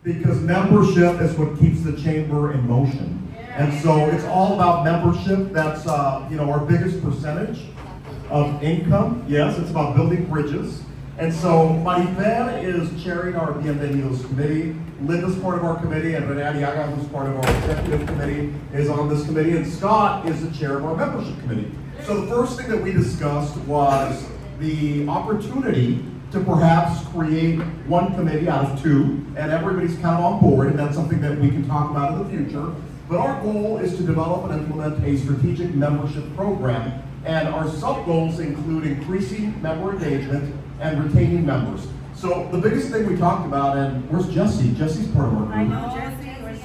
because membership is what keeps the chamber in motion. And so it's all about membership. That's our biggest percentage of income. Yes, it's about building bridges. And so Marifel is chairing our Bienvenidos committee. Linda's part of our committee, and Renee Aliaga, who's part of our executive committee, is on this committee, and Scott is the chair of our membership committee. So the first thing that we discussed was the opportunity to perhaps create one committee out of two, and everybody's kind of on board, and that's something that we can talk about in the future. But our goal is to develop and implement a strategic membership program, and our sub-goals include increasing member engagement and retaining members. So the biggest thing we talked about, and where's Jesse? Jesse's part of our group. I know Jesse. Where's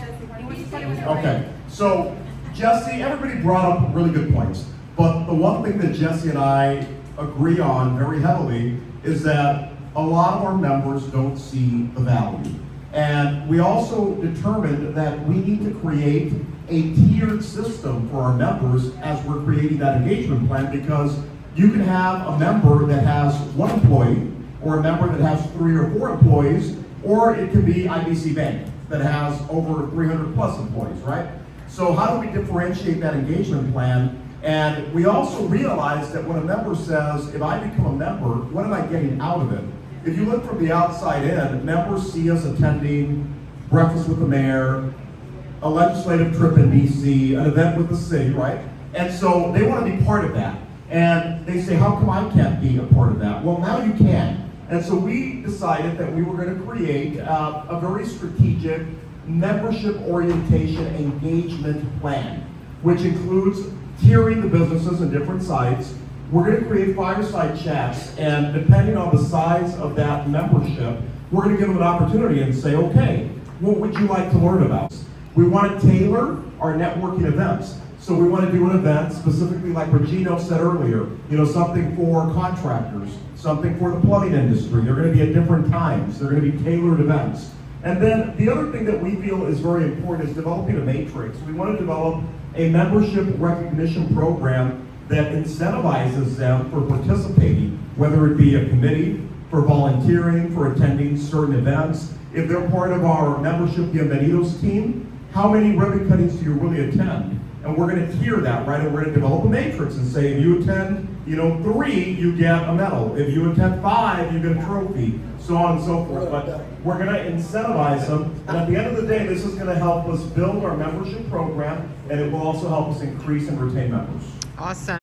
Jesse? Okay, so Jesse, everybody brought up really good points, but the one thing that Jesse and I agree on very heavily is that a lot of our members don't see the value. And we also determined that we need to create a tiered system for our members as we're creating that engagement plan, because you can have a member that has one employee, or a member that has 3 or 4 employees, or it can be IBC Bank that has over 300 plus employees, right? So how do we differentiate that engagement plan? And we also realized that when a member says, if I become a member, what am I getting out of it? If you look from the outside in, members see us attending breakfast with the mayor, a legislative trip in DC, an event with the city, right? And so they want to be part of that. And they say, how come I can't be a part of that? Well, now you can. And so we decided that we were going to create a very strategic membership orientation engagement plan, which includes tiering the businesses in different sites. We're going to create fireside chats, and depending on the size of that membership, we're going to give them an opportunity and say, okay, what would you like to learn about? We want to tailor our networking events. So we want to do an event specifically like Regino said earlier, something for contractors, something for the plumbing industry. They're going to be at different times. They're going to be tailored events. And then the other thing that we feel is very important is developing a matrix. We want to develop a membership recognition program that incentivizes them for participating, whether it be a committee, for volunteering, for attending certain events. If they're part of our membership Bienvenidos team, how many ribbon cuttings do you really attend? And we're going to tier that, right? And we're going to develop a matrix and say, if you attend, 3, you get a medal. If you attend 5, you get a trophy, so on and so forth. But we're going to incentivize them. And at the end of the day, this is going to help us build our membership program, and it will also help us increase and retain members. Awesome.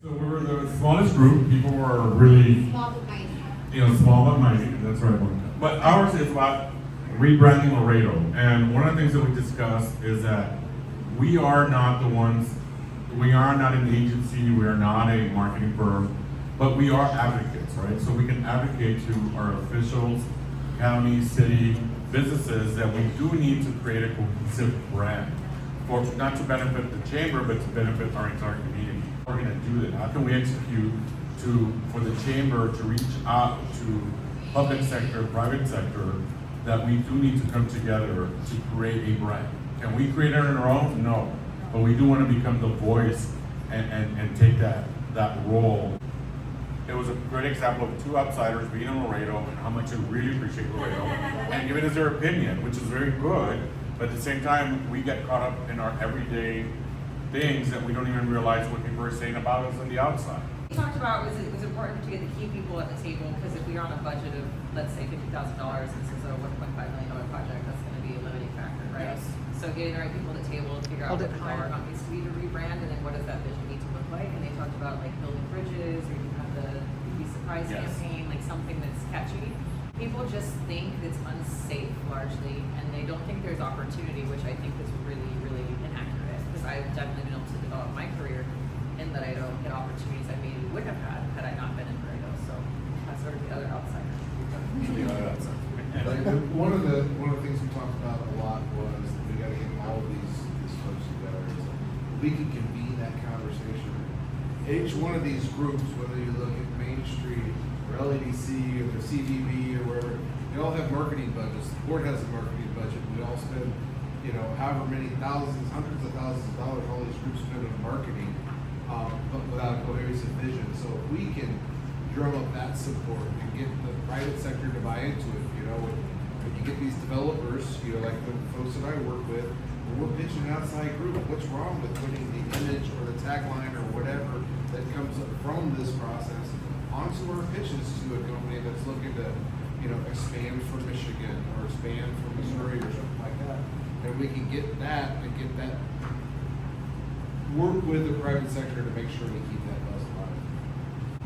So we were the smallest group. People were really, small but mighty. That's right. But ours is about rebranding Laredo. And one of the things that we discussed is that we are not the ones, we are not an agency, we are not a marketing firm, but we are advocates, right? So we can advocate to our officials, county, city, businesses that we do need to create a cohesive brand, for not to benefit the chamber, but to benefit our entire community. We're going to do that. How can we execute for the chamber to reach out to public sector, private sector, that we do need to come together to create a brand? Can we create it on our own? No. But we do want to become the voice and take that role. It was a great example of 2 outsiders being in Laredo and how much they really appreciate Laredo and giving us their opinion, which is very good. But at the same time, we get caught up in our everyday things that we don't even realize what people are saying about us on the outside. We talked about it was important to get the key people at the table, because if we are on a budget of, let's say, $50,000, this is a $1.5 million project, that's going to be a limiting factor, right? Yes. So getting the right people at the table to figure out Hold what it the dollar higher. amount needs to be to rebrand, and then what does that vision need to look like? And they talked about like building bridges, or you have the You'd Be Surprised Yes. campaign, like something that's catchy. People just think it's unsafe largely, and they don't think there's opportunity, which I think is really, really inaccurate, because I've definitely been able to develop my career in that I don't get opportunities I maybe would have had I not been in Laredo. So that's sort of the other outsider. One of the things we talked about a lot was that we got to get all these folks together. So we can convene that conversation. Each one of these groups, whether you look at Main Street or LADC or the CVB or wherever, they all have marketing budgets. The board has a marketing budget. We all spend, you know, however many thousands, hundreds of thousands of dollars all these groups spend on marketing, but without a cohesive vision. So if we can drum up that support and get the private sector to buy into it, you know, when you get these developers, you know, like the folks that I work with, when we're pitching an outside group, what's wrong with putting the image or the tagline or whatever that comes up from this process onto our pitches to a company that's looking to, you know, expand from Michigan or expand from Missouri or something like that. And we can get that and get that, work with the private sector to make sure we keep that buzz alive.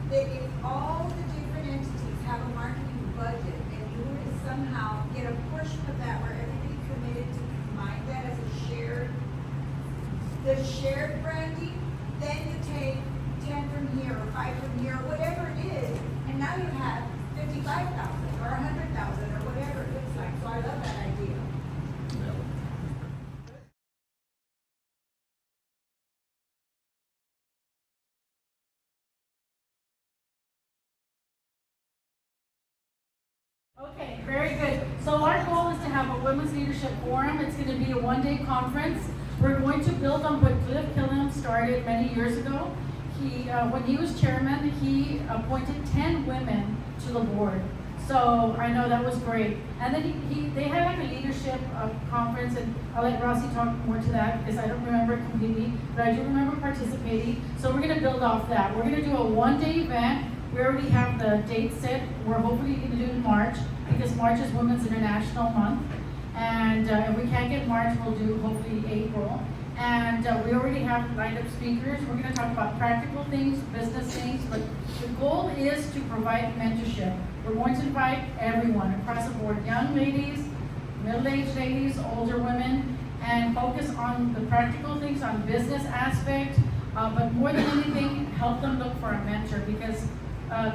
That if all the different entities have a marketing budget and you were to somehow get a portion of that where everybody committed to combine that as a shared branding, then you take 10 from here or 5 from here or whatever it is, and now you have 55,000 or 100,000 or whatever it looks like. So I love that idea. Okay, very good. So our goal is to have a Women's Leadership Forum. It's going to be a one-day conference. We're going to build on what Cliff Killam started many years ago. When he was chairman, he appointed 10 women to the board. So I know that was great. And then they had like a leadership conference, and I'll let Rossi talk more to that because I don't remember it completely, but I do remember participating. So we're going to build off that. We're going to do a one-day event. We already have the date set. We're hopefully going to do it in March because March is Women's International Month. And if we can't get March, we'll do hopefully April. And we already have lined up speakers. We're going to talk about practical things, business things, but the goal is to provide mentorship. We're going to invite everyone across the board, young ladies, middle-aged ladies, older women, and focus on the practical things, on business aspect, but more than anything, help them look for a mentor because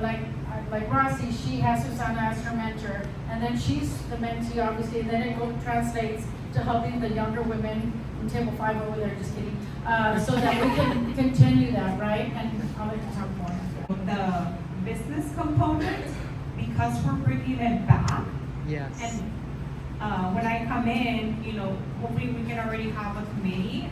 like Rossi, she has Susana as her mentor, and then she's the mentee, obviously, and then it translates to helping the younger women in table 5 over there, just kidding, so that we can continue that, right? And I'll let you talk more. The business component, because we're bringing it back. Yes. And when I come in, you know, hopefully we can already have a committee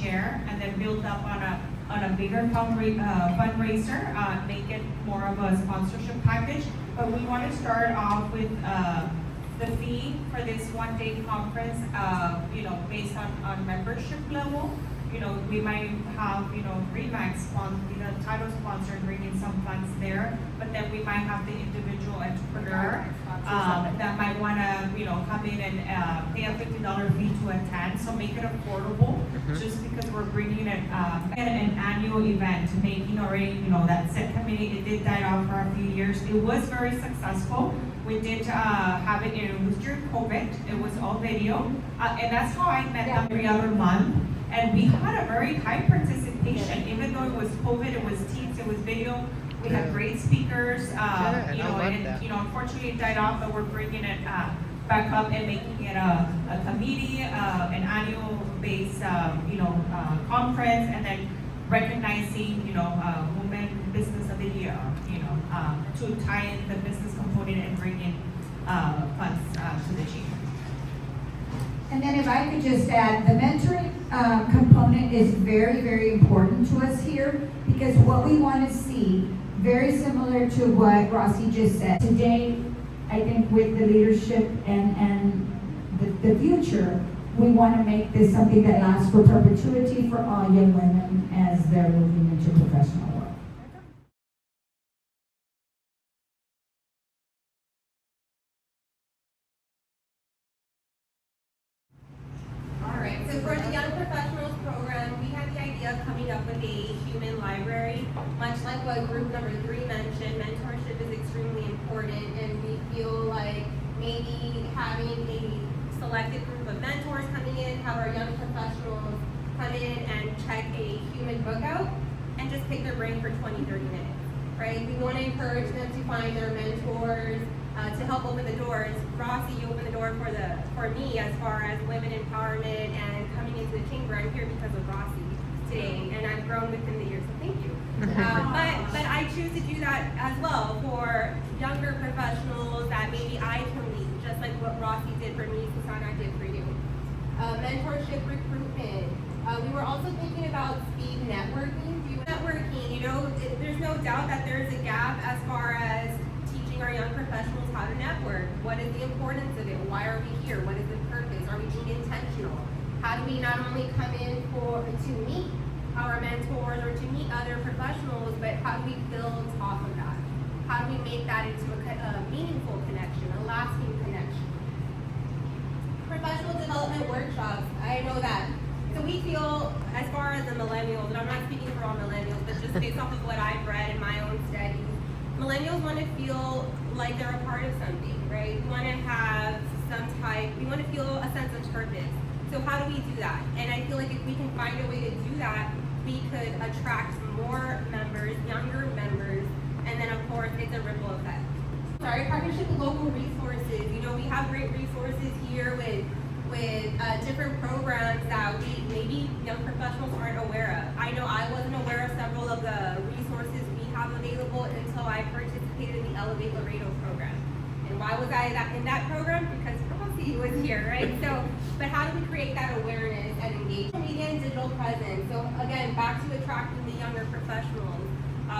chair, and then build up on a bigger fundraiser, make it more of a sponsorship package. But we want to start off with the fee for this one-day conference, you know, based on membership level. You know, we might have, you know, RE/MAX title sponsor and bring in some funds there, but then we might have the individual entrepreneur that might want to, you know, come in and pay a $50 fee to attend. So make it affordable, just because we're bringing it an annual event, making already, you know, that set committee. It did die off for a few years. It was very successful. We did have it, it was during COVID. It was all video, and that's how I met them every other month. And we had a very high participation, even though it was COVID, it was Teams, it was video. We had great speakers, you know, and you know, unfortunately it died off, but we're bringing it back up and making it a committee, an annual based, you know, conference, and then recognizing, you know, Women Business of the Year, you know, to tie in the business component and bring in funds to the team. And then if I could just add, the mentoring component is very, very important to us here because what we want to see, very similar to what Rossi just said. Today, I think with the leadership and the future, we want to make this something that lasts for perpetuity for all young women as they're moving into professional work. Alright, so for the Young Professionals program, we had the idea of coming up with a human library. Much like what group number 3 mentioned, mentorship is extremely important, and we feel like maybe having a selected group of mentors coming in, have our young professionals come in and check a human book out, and just pick their brain for 20-30 minutes, right? We want to encourage them to find their mentors, to help open the doors. Rossi, you opened the door for me as far as women empowerment and coming into the chamber. I'm here because of Rossi today, and I've grown within the years, so thank you. But I choose to do that as well for younger professionals that maybe I can lead, just like what Rossi did for me, Susana did for you. mentorship recruitment. We were also thinking about speed networking. There's no doubt that there's a gap as far as teaching our young professionals how to network. What is the importance of it? Why are we here? What is the purpose? Are we being intentional? How do we not only come in to meet our mentors or to meet other professionals, but how do we build off of that? How do we make that into a meaningful connection, a lasting connection? Professional development workshops, I know that. So we feel, as far as the millennials, and I'm not speaking for all millennials, but just based off of what I've read in my own studies, millennials want to feel like they're a part of something, right? We want to feel a sense of purpose. So how do we do that? And I feel like if we can find a way to do that, we could attract more members, younger members, and then of course it's a ripple effect. Sorry, partnership with local resources. We have great resources here with different programs that maybe young professionals aren't aware of. I know I wasn't aware of several of the resources we have available until I participated in the Elevate Laredo program. And why was I in that program? Because Rossi was here, right? So, but how do we create that awareness and engagement? Media and digital presence. So again, back to attracting the younger professionals.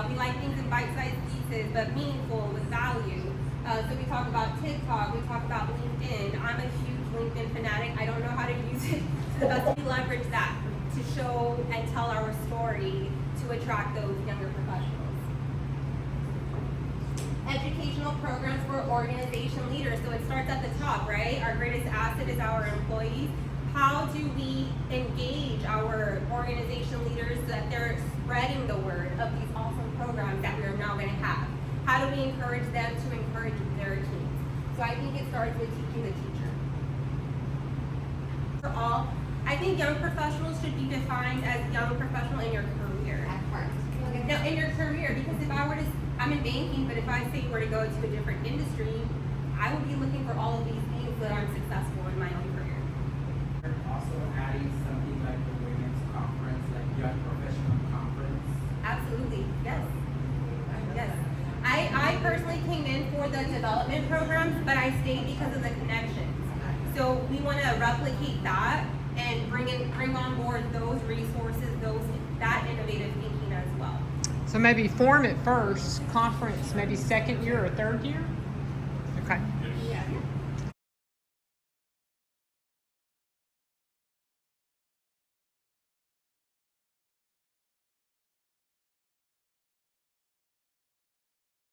We like things in bite-sized pieces, but meaningful with value. So we talk about TikTok, we talk about LinkedIn. I'm a huge LinkedIn fanatic. I don't know how to use it to the best. We leverage that to show and tell our story to attract those younger professionals. Educational programs for organization leaders. So it starts at the top, right? Our greatest asset is our employees. How do we engage our organization leaders so that they're spreading the word of these awesome programs that we are now going to have? How do we encourage them to encourage their teams? So I think it starts with teaching the teacher. For all, I think young professionals should be defined as young professional in your career. That part. No, in your career, because if I were to, I'm in banking, but if I say were to go to a different industry, I would be looking for all of these things so that I'm successful in my own career. Also adding something like the women's conference, like young professional conference. Absolutely, yes. Yes. I personally came in for the development programs, but I stayed because of the connections. So we want to replicate that and bring on board those resources, that innovative thinking as well. So maybe form it first, conference, maybe second year or third year? Okay.